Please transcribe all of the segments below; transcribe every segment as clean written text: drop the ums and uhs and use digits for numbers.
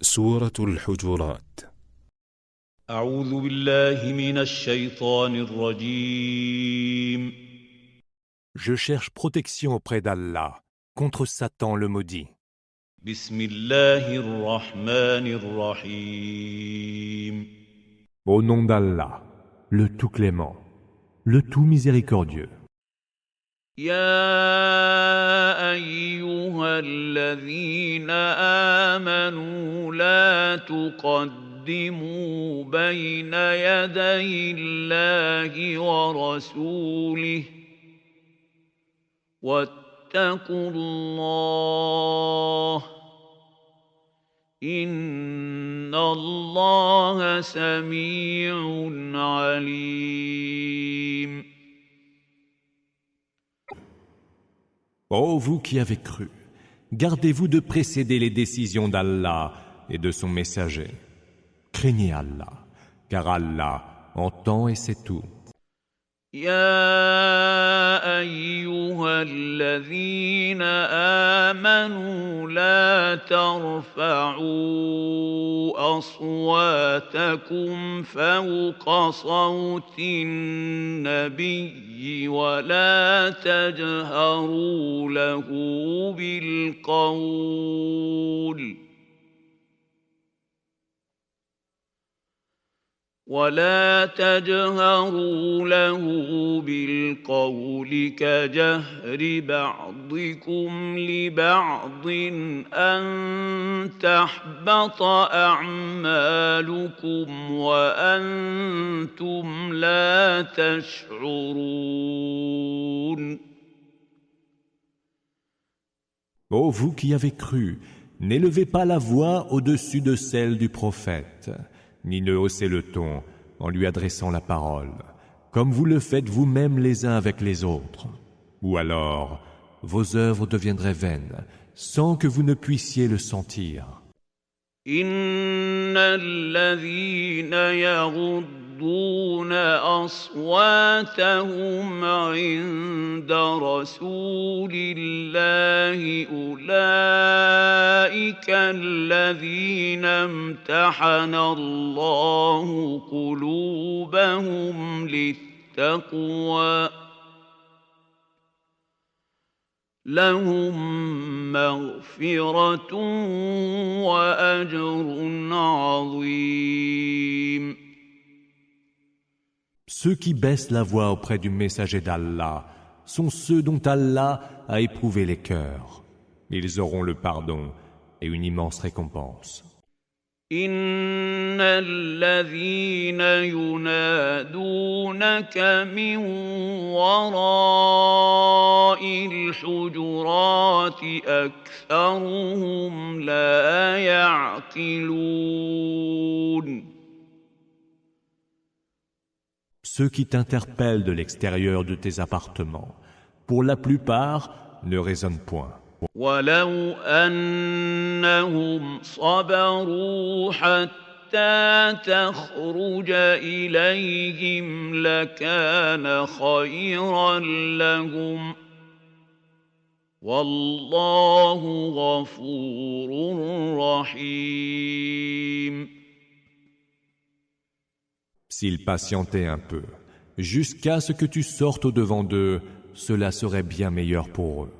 سورة الحجرات. أعوذ بالله من الشيطان الرجيم. Je cherche protection auprès d'Allah contre Satan le maudit. بسم الله الرحمن الرحيم. Au nom d'Allah, le tout clément, le tout miséricordieux. يا أيها الذين آمنوا لا تقدموا بين يدي الله ورسوله واتقوا الله إن الله سميع عليم. Ô vous qui avez cru, gardez-vous de précéder les décisions d'Allah et de son messager. Craignez Allah, car Allah entend et sait tout. يا أيها الذين آمنوا لا ترفعوا أصواتكم فوق صوت النبي ولا تجهروا له بالقول كجهر بعضكم لبعض أن تحبط أعمالكم وأنتم لا تشعرون. Ô vous qui avez cru, n'élevez pas la voix au-dessus de celle du prophète, ni ne haussez le ton en lui adressant la parole, comme vous le faites vous-même les uns avec les autres. Ou alors, vos œuvres deviendraient vaines, sans que vous ne puissiez le sentir. إن الذين يغضون أصواتهم عند رسول الله أولئك الذين امتحن الله قلوبهم للتقوى لهم مغفرة وأجر عظيم. Ceux qui baissent la voix auprès du messager d'Allah sont ceux dont Allah a éprouvé les cœurs. Ils auront le pardon et une immense récompense. إن الذين ينادونك من وراء الحجرات أكثرهم لا يعقلون. Ceux qui t'interpellent de l'extérieur de tes appartements, pour la plupart, ne raisonnent point. ولو أنهم صبروا حتى تخرج إليهم لكان خيرا لهم والله غفور رحيم. S'ils patientaient un peu, jusqu'à ce que tu sortes au-devant d'eux, cela serait bien meilleur pour eux.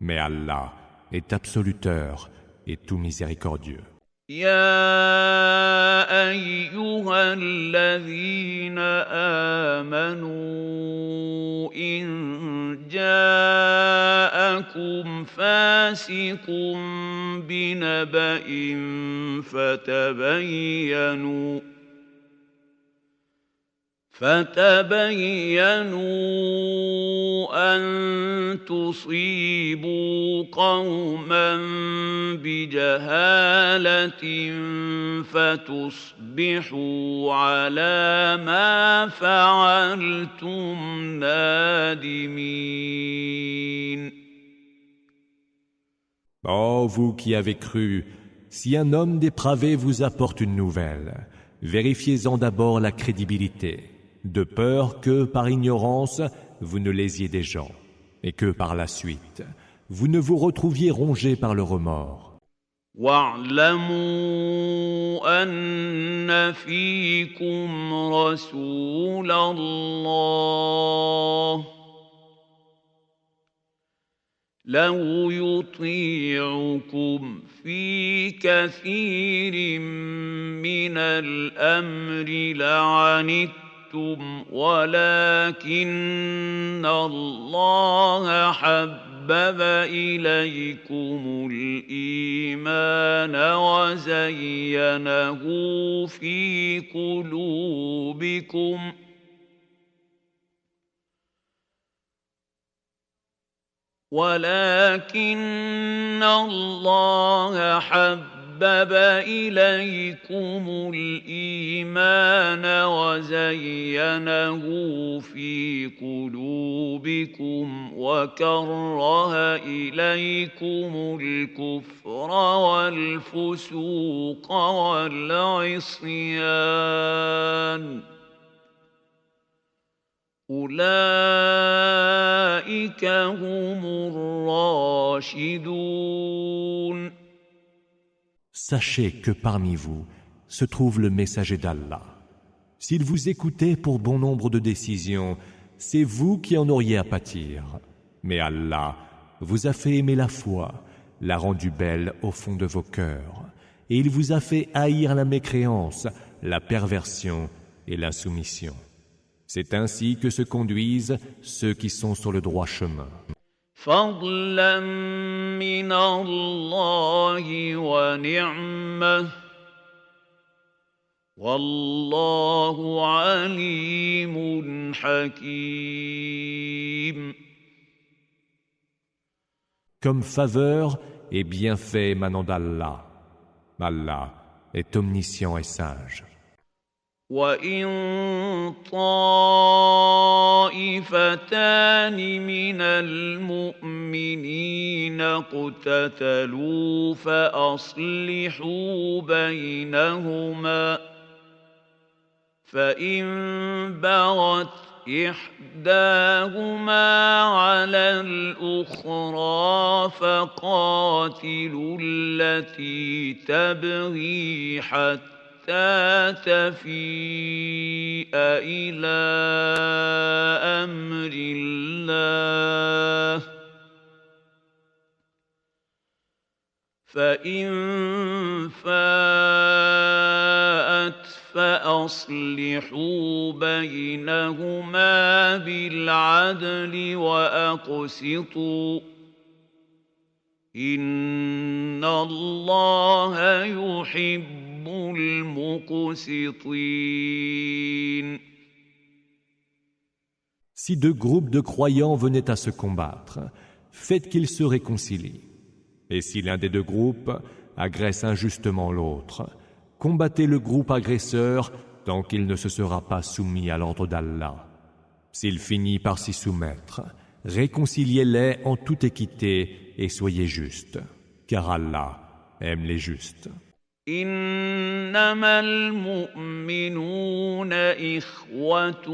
Mais Allah est absoluteur et tout miséricordieux. يا أيها الذين آمنوا إن جاءكم فاسق بنبأ فتبينوا أن تصيبوا قوما بجهالة فتصبحوا على ما فعلتم نادمين. Ô vous qui avez cru, si un homme dépravé vous apporte une nouvelle, vérifiez-en d'abord la crédibilité, de peur que, par ignorance, vous ne lésiez des gens, et que, par la suite, vous ne vous retrouviez rongé par le remords. واعلموا أن فيكم رسول الله لو يطيعكم في كثير من الأمر لعنتم ولكن الله حبب إليكم الإيمان وزينه في قلوبكم ولكن الله حبب إليكم الإيمان وزينه في قلوبكم وكره إليكم الكفر والفسوق والعصيان أولئك هم الراشدون. Sachez que parmi vous se trouve le messager d'Allah. S'il vous écoutait pour bon nombre de décisions, c'est vous qui en auriez à pâtir. Mais Allah vous a fait aimer la foi, l'a rendue belle au fond de vos cœurs, et il vous a fait haïr la mécréance, la perversion et l'insoumission. C'est ainsi que se conduisent ceux qui sont sur le droit chemin. فضلا من الله ونعمة والله عليم حكيم. Comme faveur et bienfait émanant d'Allah. Allah est omniscient et sage. وإن طائفتان من المؤمنين اقتتلوا فأصلحوا بينهما فإن بغت إحداهما على الأخرى فقاتلوا التي تبغي حتى تفيء إلى أمر الله فإن فاءت فأصلحوا بينهما بالعدل وأقسطوا إن الله يحب المقسطين. Si deux groupes de croyants venaient à se combattre, faites qu'ils se réconcilient. Et si l'un des deux groupes agresse injustement l'autre, combattez le groupe agresseur tant qu'il ne se sera pas soumis à l'ordre d'Allah. S'il finit par s'y soumettre, réconciliez-les en toute équité et soyez justes, car Allah aime les justes. إنما المؤمنون إخوة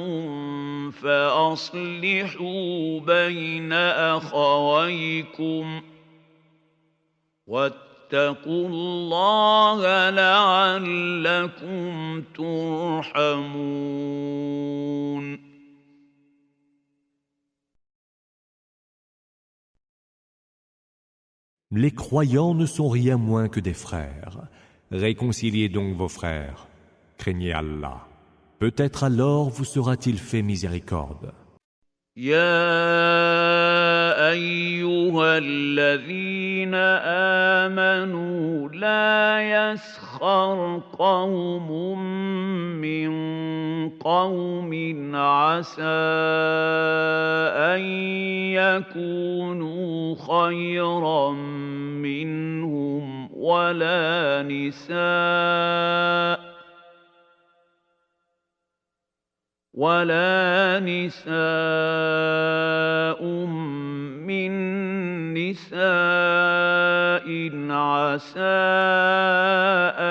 فأصلحوا بين أخويكم واتقوا الله لعلكم ترحمون. Les croyants ne sont rien moins que des frères. Réconciliez donc vos frères. Craignez Allah. Peut-être alors vous sera-t-il fait miséricorde. يا أيها الذين آمنوا لا يسخر قوم من قوم عسى أن يكونوا خيرا منهم ولا نساء من نساء عسى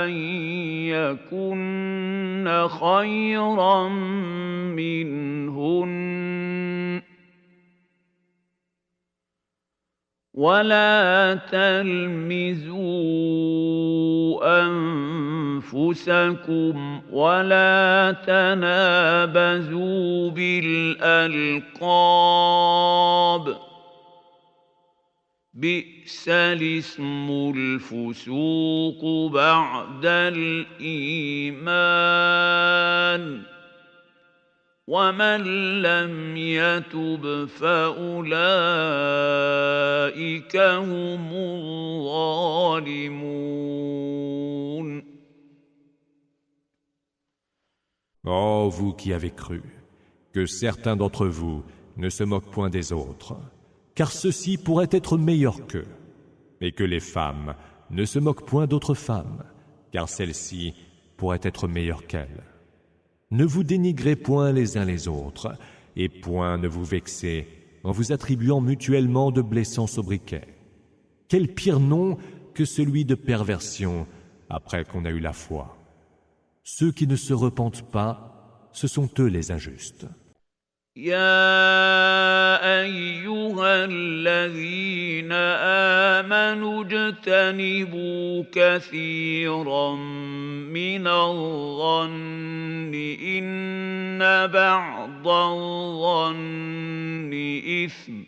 أن يكن خيرا منهن ولا تلمزوا أنفسكم ولا تنابزوا بالألقاب بئس الاسم الفسوق بعد الإيمان ومن لم يتب فأولئك هم الظالمون. Ô vous qui avez cru, que certains d'entre vous ne se moquent point des autres, car ceux-ci pourraient être meilleurs qu'eux, et que les femmes ne se moquent point d'autres femmes, car celles-ci pourraient être meilleures qu'elles. Ne vous dénigrez point les uns les autres, et point ne vous vexez en vous attribuant mutuellement de blessants sobriquets. Quel pire nom que celui de perversion après qu'on a eu la foi. Ceux qui ne se repentent pas, ce sont eux les injustes. يا أيها الذين آمنوا اجتنبوا كثيرا من الظن إن بعض الظن إثم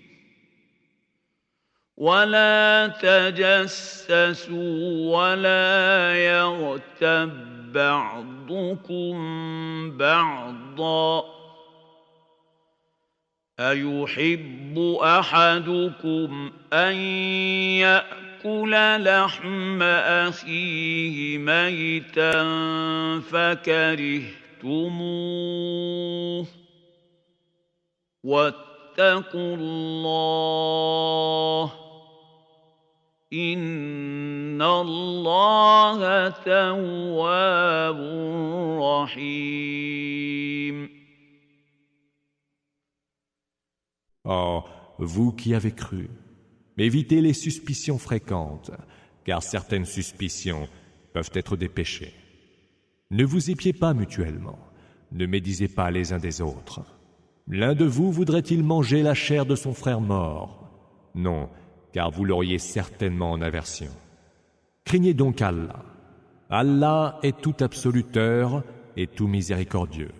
ولا تجسسوا ولا يغتب بعضكم بعضا أيحب أحدكم أن يأكل لحم أخيه ميتا فكرهتموه واتقوا الله إن الله تواب رحيم. Oh, vous qui avez cru, évitez les suspicions fréquentes, car certaines suspicions peuvent être des péchés. Ne vous épiez pas mutuellement, ne médisez pas les uns des autres. L'un de vous voudrait-il manger la chair de son frère mort? Non, car vous l'auriez certainement en aversion. Craignez donc Allah. Allah est tout absoluteur et tout miséricordieux.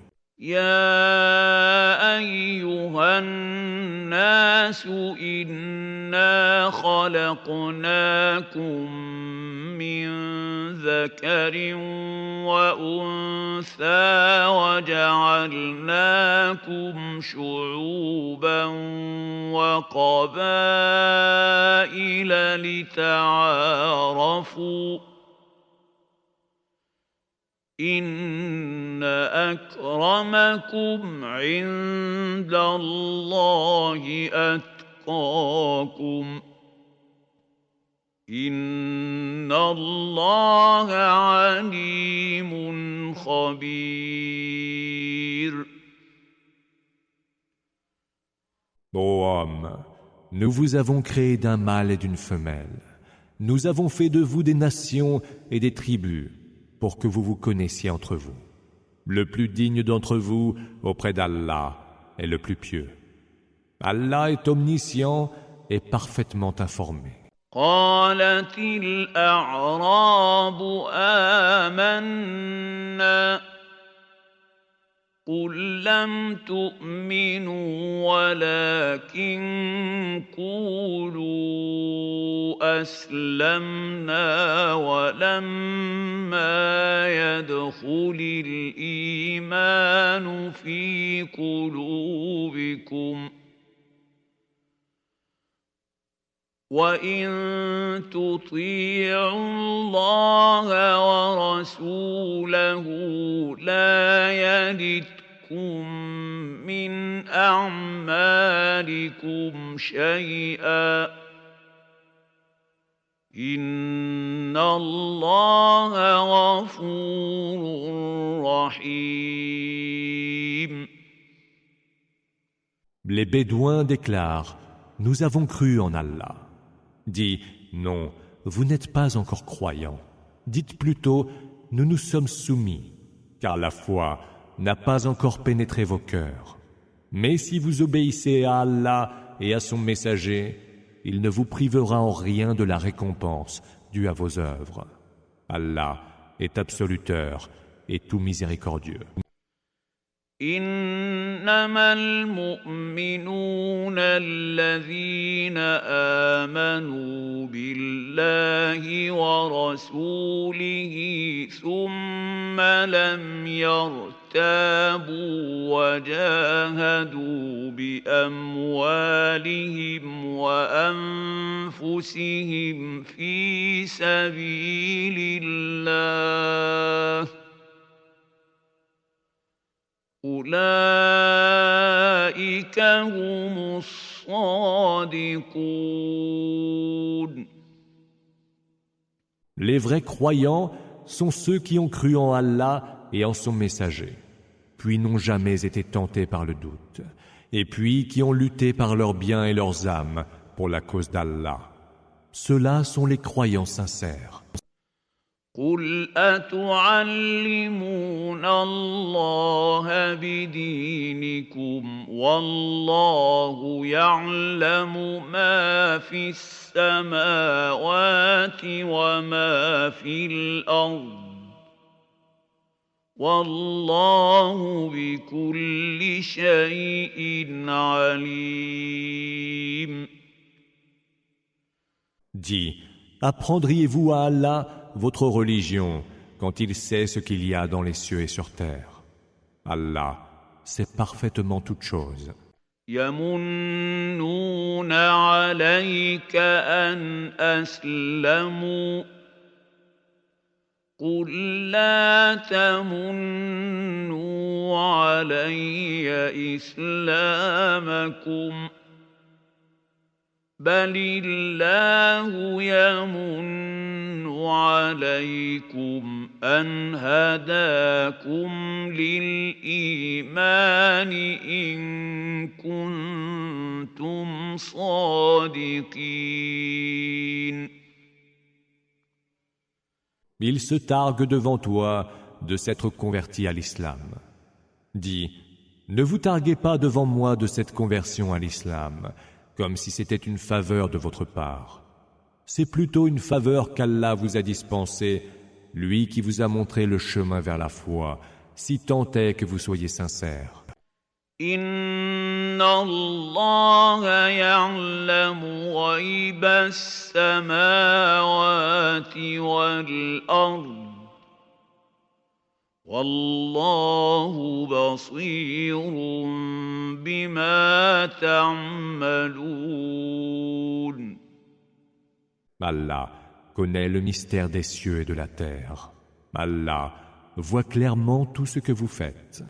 يا أيها الناس إنا خلقناكم من ذكر وأنثى وجعلناكم شعوبا وقبائل لتعارفوا إن أكرمكم عند الله أتقاكم إن الله عليم خبير. Ô homme, nous vous avons créé d'un mâle et d'une femelle. Nous avons fait de vous des nations et des tribus pour que vous vous connaissiez entre vous. Le plus digne d'entre vous auprès d'Allah est le plus pieux. Allah est omniscient et parfaitement informé. قالت الأعراب آمنا قل لم تؤمنوا ولكن قولوا أسلمنا ولما يدخل الإيمان في قلوبكم وإن تطيعوا الله ورسوله لا يلدكم من أعمالكم شيئا إن الله غفور رحيم. Les Bédouins déclarent: Nous avons cru en Allah. Dis, non, vous n'êtes pas encore croyants. Dites plutôt, nous nous sommes soumis, car la foi n'a pas encore pénétré vos cœurs. Mais si vous obéissez à Allah et à son messager, il ne vous privera en rien de la récompense due à vos œuvres. Allah est absoluteur et tout miséricordieux. إنما المؤمنون الذين آمنوا بالله ورسوله ثم لم يرتابوا وجاهدوا بأموالهم وأنفسهم في سبيل الله أولئك هم الصادقون. Les vrais croyants sont ceux qui ont cru en Allah et en son messager, puis n'ont jamais été tentés par le doute, et puis qui ont lutté par leurs biens et leurs âmes pour la cause d'Allah. Ceux-là sont les croyants sincères. قل أتعلمون الله بدينكم والله يعلم ما في السماوات وما في الأرض والله بكل شيء عليم. Dis, apprendriez-vous à Allah votre religion quand il sait ce qu'il y a dans les cieux et sur terre? Allah sait parfaitement toutes choses. يمنون عليك أن أسلموا قل لا تمنوا علي إسلامكم بل الله يمن عليكم أن هداكم للإيمان إن كنتم صادقين. Il se targue devant toi de s'être converti à l'islam. Dis, ne vous targuez pas devant moi de cette conversion à l'islam, comme si c'était une faveur de votre part. C'est plutôt une faveur qu'Allah vous a dispensée, lui qui vous a montré le chemin vers la foi, si tant est que vous soyez sincères. إن الله يعلم غيب السماوات والأرض والله بصير بما تعملون. Allah connaît le mystère des cieux et de la terre. Allah voit clairement tout ce que vous faites.